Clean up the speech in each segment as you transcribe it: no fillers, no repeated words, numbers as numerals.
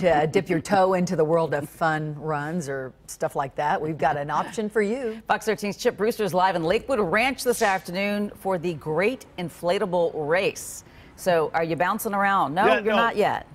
to dip your toe into the world of fun runs or stuff like that, we've got an option for you. Fox 13's Chip Brewster is live in Lakewood Ranch this afternoon for the Great Inflatable Race. So are you bouncing around? No, you're not yet.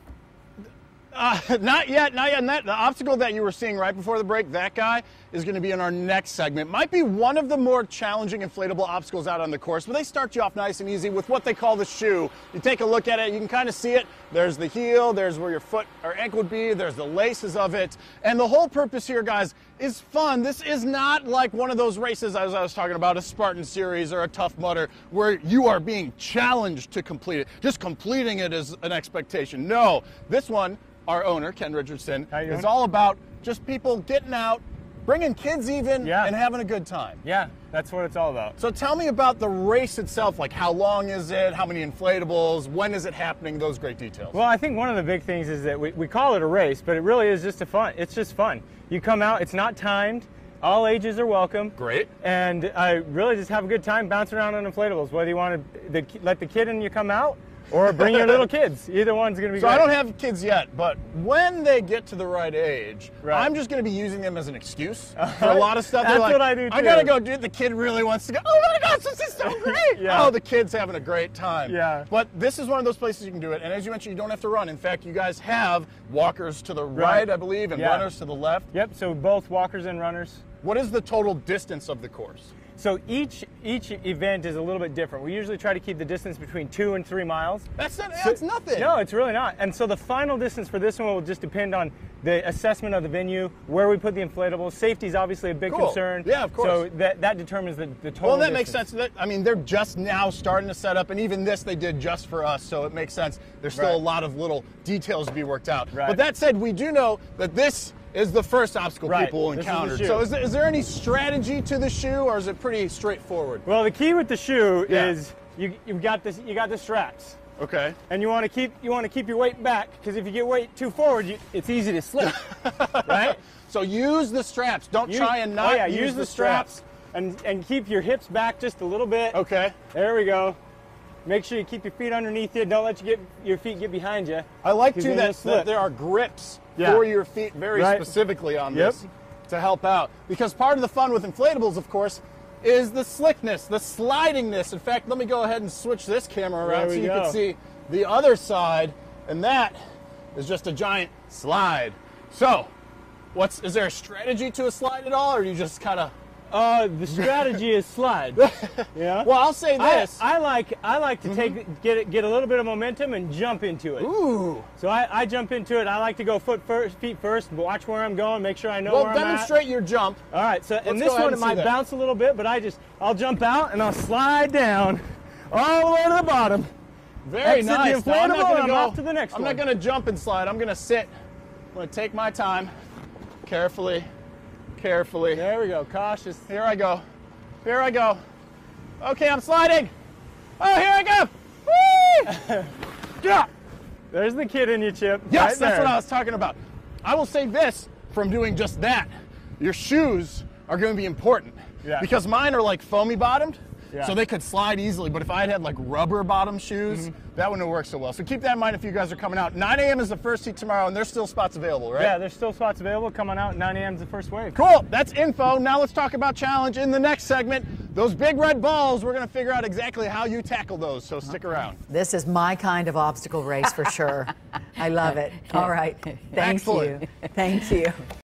Not yet. And the obstacle that you were seeing right before the break, that guy is going to be in our next segment. Might be one of the more challenging inflatable obstacles out on the course, but they start you off nice and easy with what they call the shoe. You take a look at it, you can kind of see it. There's the heel, there's where your foot or ankle would be, there's the laces of it. And the whole purpose here, guys, is fun. This is not like one of those races, as I was talking about, a Spartan Series or a Tough Mudder, where you are being challenged to complete it. Just completing it is an expectation. No, this one, our owner, Ken Richardson, is all about just people getting out, bringing kids even, and having a good time. Yeah, that's what it's all about. So tell me about the race itself, like how long is it, how many inflatables, when is it happening, those great details. Well, I think one of the big things is that we call it a race, but it really is just it's just fun. You come out, it's not timed, all ages are welcome. Great. And I really just have a good time bouncing around on inflatables, whether you want to let the kid in you come out, or bring your little kids. Either one's going to be great. So I don't have kids yet, but when they get to the right age, I'm just going to be using them as an excuse for a lot of stuff. That's like, what I do too. I got to go, dude, the kid really wants to go. Oh my gosh, this is so great. Oh, the kid's having a great time. Yeah. But this is one of those places you can do it. And as you mentioned, you don't have to run. In fact, you guys have walkers to the right, I believe, and runners to the left. Yep, so both walkers and runners. What is the total distance of the course? So each event is a little bit different. We usually try to keep the distance between 2 and 3 miles. That's nothing. No, it's really not. And so the final distance for this one will just depend on the assessment of the venue, where we put the inflatables. Safety is obviously a big concern. Yeah, of course. So that determines the total Well, that distance. makes sense. I mean, they're just now starting to set up, and even this they did just for us, so it makes sense. There's still a lot of little details to be worked out. But that said, we do know that this is the first obstacle people will encounter. So is there any strategy to the shoe, or is it pretty straightforward? Well, the key with the shoe is you got the straps. Okay. And you want to keep your weight back, because if you get weight too forward, it's easy to slip. Right? So use the straps. Don't try and not use the straps. And keep your hips back just a little bit. Okay. There we go. Make sure you keep your feet underneath you. Don't let your feet get behind you. I like too that there are grips for your feet very specifically on this to help out. Because part of the fun with inflatables, of course, is the slickness, the slidingness. In fact, let me go ahead and switch this camera around so you can see the other side, and that is just a giant slide. So, is there a strategy to a slide at all, or do you just kind of... The strategy is slide. Yeah. Well, I'll say this. I like to get a little bit of momentum and jump into it. Ooh. So I jump into it. I like to go feet first, watch where I'm going, make sure I know where I'm at. Well, demonstrate your jump. All right. So and this one it might bounce a little bit, but I'll jump out and I'll slide down all the way to the bottom. Very nice. Now, I'm not going to off to the next one. I'm not going to jump and slide. I'm going to sit. I'm going to take my time, carefully. Carefully. There we go. Cautious. Here I go. Here I go. Okay, I'm sliding. Oh, here I go. Whee! Yeah. There's the kid in you, Chip. Yes, that's what I was talking about. I will say this from doing just that. Your shoes are going to be important. Yeah. Because mine are like foamy bottomed. So they could slide easily, but if I had like rubber bottom shoes, that wouldn't have worked so well. So keep that in mind if you guys are coming out. 9 a.m. is the first heat tomorrow, and there's still spots available, right? Yeah, there's still spots available. Come on out. 9 a.m. is the first wave. Cool. That's info. Now let's talk about challenge in the next segment. Those big red balls, we're going to figure out exactly how you tackle those, so stick around. This is my kind of obstacle race for sure. I love it. All right. Thank you. Thank you.